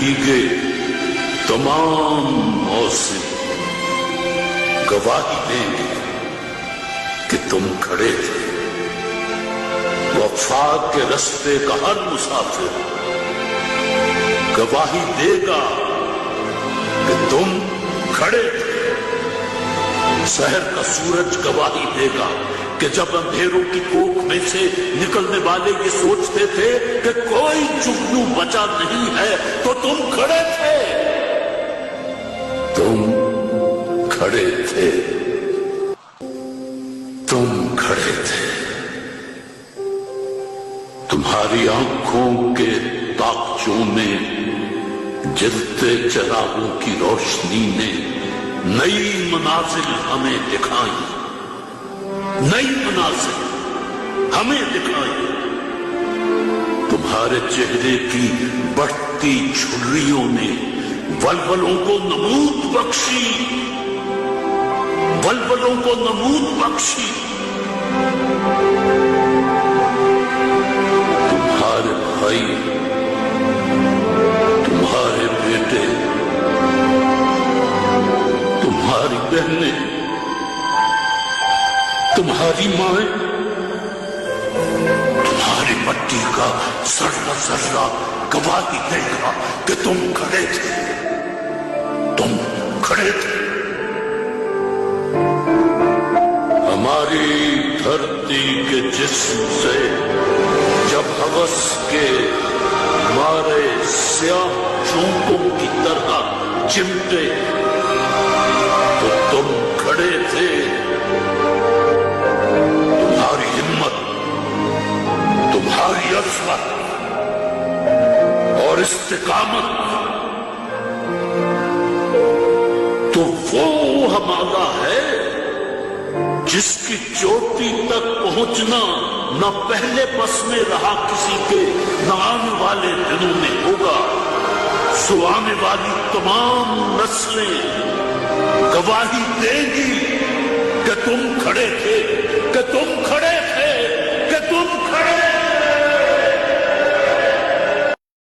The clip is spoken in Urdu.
بھیگے تمام موسم گواہی دیں گے کہ تم کھڑے تھے۔ وفات کے رستے کا ہر مسافر گواہی دے گا کہ تم کھڑے تھے۔ سحر کا سورج گواہی دے گا کہ جب اندھیروں کی کوکھ میں سے نکلنے والے یہ سوچتے تھے کہ کوئی جگنو بچا نہیں ہے تو تم کھڑے تھے۔ تم کھڑے تھے، تم کھڑے تھے۔ تمہاری آنکھوں کے تاکچوں میں جلتے چراغوں کی روشنی نے نئی منازل ہمیں دکھائیں، نئی منازل ہمیں دکھائیں۔ تمہارے چہرے کی بڑھتی جھریوں نے ولولوں کو نمود بخشی، ولولوں کو نمود بخشی۔ تمہارے بھائی، تمہارے بیٹے، تمہاری بہنیں، تمہاری مائیں، تمہاری مٹی کا ذرہ ذرہ گواہی دے گا کہ تم کھڑے تھے، تم کھڑے تھے۔ ہماری دھرتی کے جسم سے جب ہوس کے مارے سیاہ چونکوں کی طرح چمٹے تو تم کھڑے تھے۔ تمہاری ہمت، تمہاری عظمت اور استقامت تو وہ ہمارا ہے جس کی چوٹی تک پہنچنا نہ پہلے بس میں رہا کسی کے، نہ آنے والے دنوں میں ہوگا۔ سو آنے والی تمام نسلیں گواہی دیں گی کہ تم کھڑے تھے، کہ تم